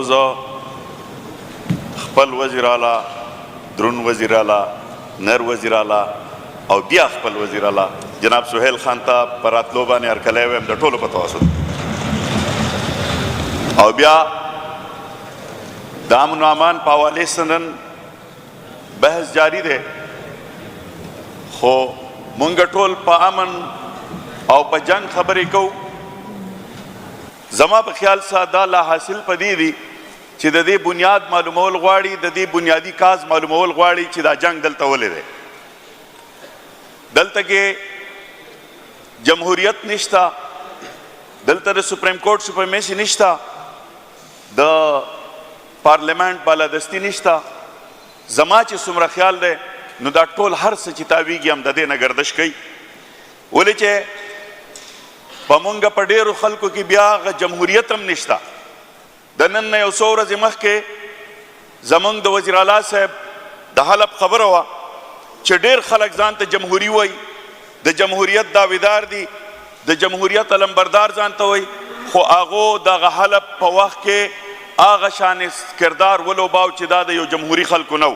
زه خپل وزیر اعلی درون وزیر اعلی نر وزیر اعلی او بیا خپل وزیر اعلی جناب سهیل خان ته په راتلو باندې هرکلی ویم د ټولو په توسط او بیا د امن و امان په حوالې سره نن بحث جاری دی خو مونږ ټول په امن او په جنگ خبرې کوو زما په خیال سره دا لا حاصل پدې دي چې د دې بنیاد معلومول غواړي د دې بنیادی کاز معلومول غواړي چې دا جنگ دلته ولې دی دلته کې جمهوریت نشته دلته د سپریم کورټ سپریمیسی نشته د پارلیمنت بالادستی نشته زما چې څومره خیال دی نو دا ټول هر څه چې تاویږي هم د دې نه گردش کوي ولې چې په مونږ په ډېرو خلکو کې بیا هغه جمهوریت هم نشته د نن نه یو څو ورځې مخکې زمونږ د وزیر اعلی صاحب د حلب خبره وه چې ډېر خلک ځان ته جمهوري وایي د جمهوریت داویدار دي د جمهوریت علمبردار ځان ته وایي خو هغو دغه حلب په وخت کې هغه شان کردار ولوباو چې دا د یو جمهوري خلکو نه و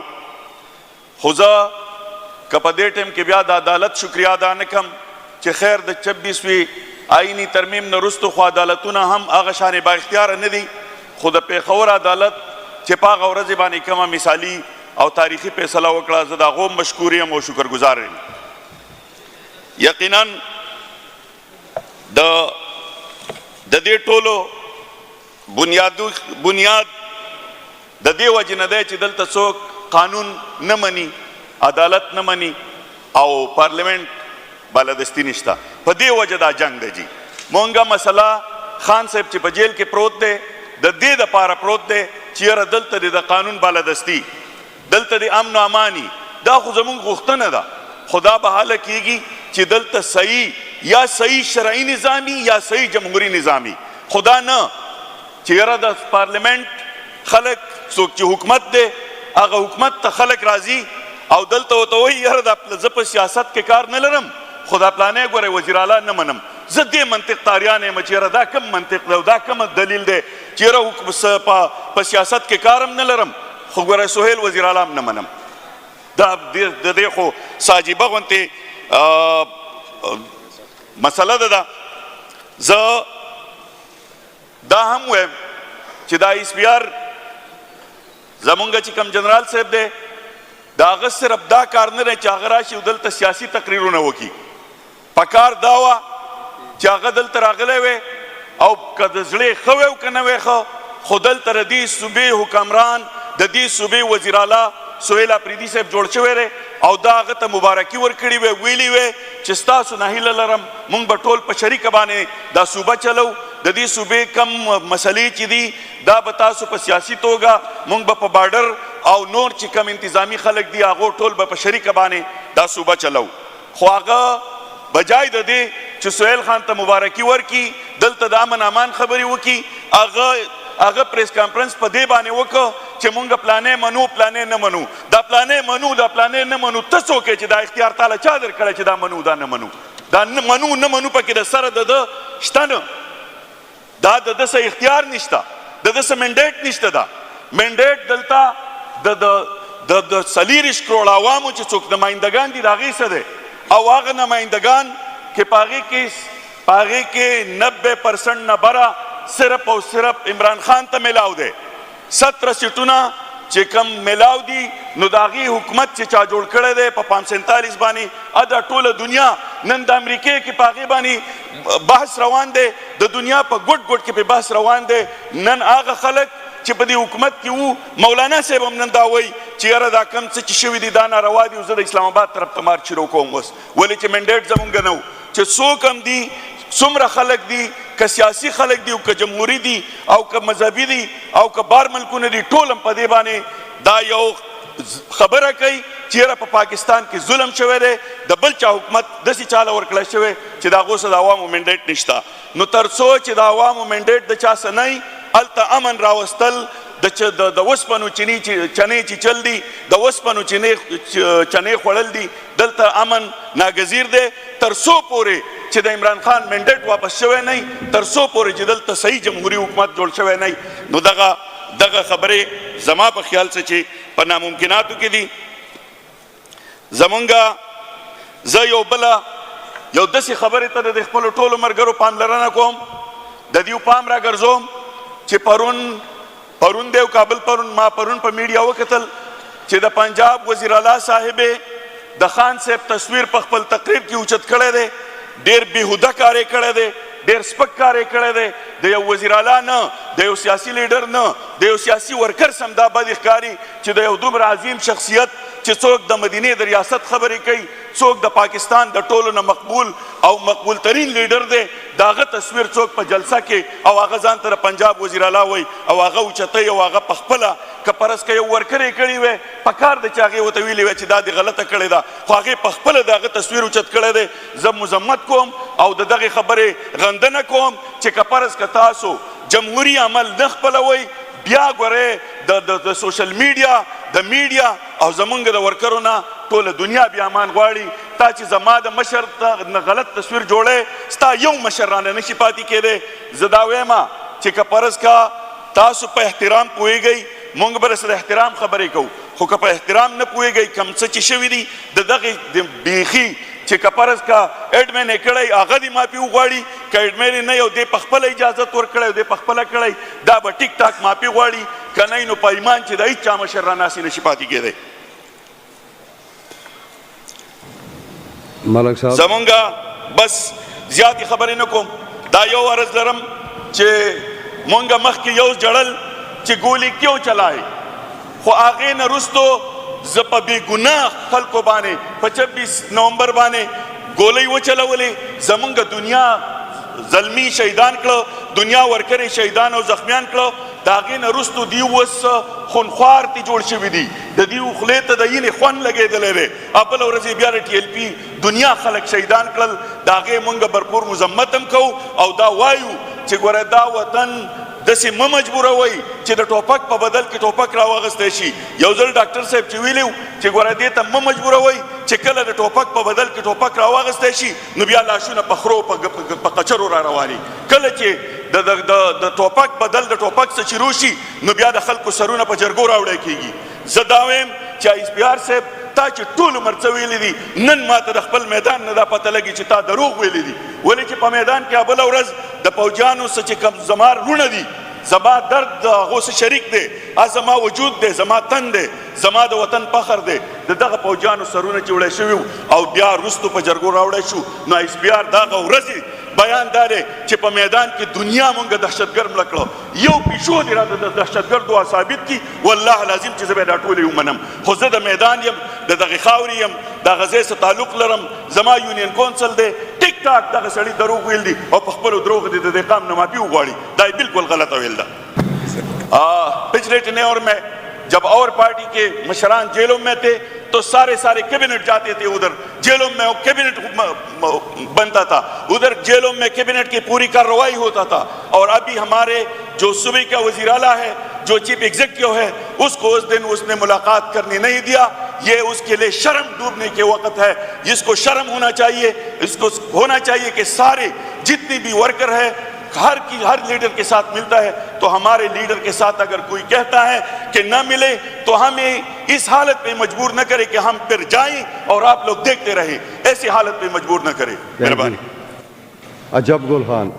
خو زه که په دې ټیم کې بیا د عدالت شکریا ادا نه کړم چې خیر د 26وي آئینی ترمیم نه وروسته خو عدالتونه هم هغه شانې با اختیاره نه دي خو د پېښور عدالت چې په هغه ورځې باندې کومه مثالي او تاریخي فیصله وکړه زه د هغو مشکور یم او شکرګزار یم یقینا د دې ټولو بنیاد د دې وجې نه دی چې دلته څوک قانون نه مني عدالت نه مني او پارلیمنت بالادستی نشته په دې وجه دا جنگ دی جی مونږه مسله خان صاحب چې په جیل کې پروت دی د دې دپاره پروت دی چې یاره دلته د قانون بالادستی دلته د امن و امانی دا خو زمونږ غوښتنه ده خو دا به حاله کیږي چې دلته صحیح یا صحیح شرعي نظامي یا صحیح جمهوري نظامي خو دا نه چې یاره د پارلیمنت خلک څوک چې حکومت دی هغه حکومت ته خلک راځي او دلته ورته وایي یاره زه په سیاست کې کار نه لرم خو دا پلانې ګورئ وزیر اعلی نه منم زه دې منطق تاریان یم چې یاره دا کم منطق دی او دا کم دلیل دی چې یاره په سیاست کې کار هم نه لرم خو ګورئ سهیل وزیر اعلی هم نه منم دا د دې خو ساجیبه غوندې مسله ده ده زه دا هم وایم چې دا ایس پی آر زمونږ چې کوم جنرال صاحب دی د هغه صرف دا کار نه دی چې هغه راشي او دلته سیاسي تقریرونه وکړي پکار دا وه چې هغه دلته راغلی وی او که د زړې ښه وی او که نه وی ښه خو دلته د دې صوبې حکمران د دې صوبې وزیر اعلی سهیل اپریدي صاحب جوړ شوی دی او دا هغه ته مبارکي ورکړې وی ویلي وی چې ستاسو نه هیله لرم موږ به ټول په شریکه باندې دا صوبه چلو د دې صوبې کم مسلې چې دي دا به تاسو په سیاسي توګه موږ به په بارډر او نور چې کم انتظامی خلک دي هغو ټول به په شریکه باندې دا صوبه چلو خو هغه بجای د دې چې سهیل خان ته مبارکي ورکړي دلته د امن امان خبرې وکړي هغه پریس کانفرنس په دې باندې وکړه چې مونږ پلانې منو پلانې نه منو دا پلانې منو دا پلانې نه منو ته څوک یې چې دا اختیار تاله چا درکړی چې دا منو دا نه منو دا منو نه منو پکې د سره د ده شته نه دا د ده څه اختیار نشته د ده څه منډیټ نشته دا منډیټ دلته د 40 کروړ عوامو چې څوک نمایندګان دي د هغې څه دی او هغه نمایندګان کې په هغې کې 90% نه بره صرف او صرف عمران خان ته میلاو دی 17 سیټونه چې کم میلاو دي نو د هغې حکومت چې چا جوړ کړی دی په 547 باندې دا ټوله دنیا نن د امریکې کې په هغې باندې بحث روان دی د دنیا په ګوټ ګوټ کې په بحث روان دی نن هغه خلک چې په دې حکومت کې وو مولانا صاحب هم نن دا وایي چې یاره دا کم څه چې شوي دي دا ناروا دي او زه د اسلام آباد طرف ته مارچ شروع کوم اوس ولې چې منډیټ زمونږ نه و چې څوک هم دي څومره خلک دي که سیاسي خلک دي او که جمهوري دي او که مذهبي دي او که بار ملکونه دي ټول هم په دې باندې دا یو خبره کوي چې یاره په پاکستان کې ظلم شوی دی د بل چا حکومت داسې چاله ورکړی شوی چې د هغو څه د عوامو منډیټ نشته نو تر څو چې د عوامو منډیټ د چا څه نه وي هلته امن راوستل د وسپنو چنې چې چل دي د وسپنو چنې خوړل دي دلته امن ناګزیر دی تر څو پورې چې د عمران خان منډیټ واپس شوی نه وي تر څو پورې چې دلته صحیح جمهوري حکومت جوړ شوی نه وي نو دغه دغه خبره زما په خیال څه چې په ناممکناتو کې دي. زمونږه زه یو بله یو داسې خبرې ته د خپلو ټولو ملګرو پاملرنه کوم، د دیو پام را ګرځوم چې پرون دی او کابل ما پرون په میډیا وکتل چې د پنجاب وزیر اعلی صاحب د خان صاحب تصویر په خپل تقریر کې اوچت کړی دی. ډېر بېهوده کار یې کړی دی، ډېر سپک کار یې کړی دی. د یو وزیر اعلی نه، د یو سیاسي لیډر نه، د یو سیاسي ورکر سم دا بد ښکاري چې د یو دومره عظیم شخصیت چې څوک د مدینې د ریاست خبرې کوي، څوک د پاکستان د ټولو نه مقبول او مقبول ترین لیډر دی، د هغه تصویر څوک په جلسه کې او هغه ځان ته د پنجاب وزیر اعلی وایي او هغه اوچتوي او هغه پخپله که فرض که یو ورکر یې کړی وی په کار دی چې هغې ورته ویلې وی چې دا دې غلطه کړې ده، خو هغې پخپله د هغه تصویر اوچت کړی دی. زه مذمت کوم او د دغې خبرې غندنه کوم چې که فرض که تاسو جمهوري عمل نه خپلوئ، بیا ګورئ د سوشل میډیا د میډیا او زمونږ د ورکرو نه ټوله دنیا بیا امان غواړي. تا چې زما د مشر نه غلط تصویر جوړی، ستا یو مشر رانه نشي پاتې کېدی. زه دا وایم چې که فرض که تاسو په احترام پوهیږئ، مونږ به سره احترام خبرې کوو، خو که په احترام نه پوهیږئ کم څه چې شوي دي د دغې بیخي چې که فرض که اډمن یې کړی هغه دې معافي وغواړي، که اډمن یې نه یو دی پخپله اجازت ورکړی او دی پخپله کړی، دا به ټیک ټاک معافي غواړي، که نه نو په ایمان چې د هېڅ چا مشر راناسې نشي پاتې کېدی. ملک صاحب زمونږه بس زیاتې خبرې نه کوم. دا یو عرض لرم چې مونږه مخکې یو جړل چې ګولې کیوں چلائے، خو هغې نه وروستو زه په بېګناه خلکو باندې په 26 نومبر باندې ګولۍ وچلولې. زمونږ دنیا زلمي شهیدان کړه، دنیا ورکرې شهیدان او زخمیان کړه. د هغې نه وروستو دوی اوس خونخوار تی جوړ شوي دي، د دوی خولې ته د وینې خوند لګېدلی دی. بله ورځ یې بیا د TLP دنیا خلک شهیدان کړل. د هغې مونږ بھرپور مذمت هم کوو او دا وایو چې ګوره دا وطن داسې مه مجبوروئ چې د ټوپک په بدل کې ټوپک راواغستی شي. یو ځل ډاکټر صاحب چې ویلي و چې ګوره دې ته مه مجبوروئ چې کله د ټوپک په بدل کې ټوپک راواغستی شي نو بیا لاشونه په خرو په قچرو را رواني. کله چې د ټوپک بدل د ټوپک څه چې روشي نو بیا د خلکو سرونه په جرګو راوړی کېږي. زه دا وایم چې ISPR صاحب تا چې ټول عمر څه ویلي دي، نن ماته د خپل میدان نه دا پته لګي چې تا دروغ ویلي دي. ولې چې په میدان کې بله ورځ د پوجیانو څه چې کوم زما رونه دي، زما درد د هغو سره شریک دی، زما وجود دی، زما تن دی، زما د وطن فخر دی. د دغه پوجیانو سرونه چې وړی شوي او بیا وروستو په جرګو راوړی شو نو ISPR دغه ورځې بیان دا دی چې په میدان کې دنیا مونږ دهشتګرد مړه کړه. یو پیشو دې راته د دهشتګردو ثابت کړي، والله لازم چې زه به دا ټولې ومنم. خو زه د میدان یم، د دغې خاورې یم، د غزې سره تعلق لرم. زما یونین کونسل دی ټیک ټاک دغه سړي دروغ ویل دي او په خپلو دروغ دې د دې قام نه معافي وغواړي. دا یې بالکل غلطه ویل ده. پچھلے ٹنور میں جب اور پارٹی کے مشران جیلوں میں تھے تو سارے کیبنٹ جاتے تھے ادھر جیلوں میں، کیبنٹ بنتا تھا ادھر جیلوں میں، کیبنٹ کی پوری کارروائی ہوتا تھا. اور ابھی ہمارے جو صوبے کا وزیر اعلیٰ ہے، جو چیف ایگزیکٹو ہے، اس کو اس دن اس نے ملاقات کرنے نہیں دیا. یہ اس کے لیے شرم ڈوبنے کے وقت ہے. جس کو شرم ہونا چاہیے، اس کو ہونا چاہیے کہ سارے جتنے بھی ورکر ہے ہر لیڈر کے ساتھ ملتا ہے، تو ہمارے لیڈر کے ساتھ اگر کوئی کہتا ہے کہ نہ ملے تو ہمیں اس حالت پہ مجبور نہ کرے کہ ہم پھر جائیں اور آپ لوگ دیکھتے رہیں. ایسی حالت پہ مجبور نہ کرے. مہربانی. عجب گل خان.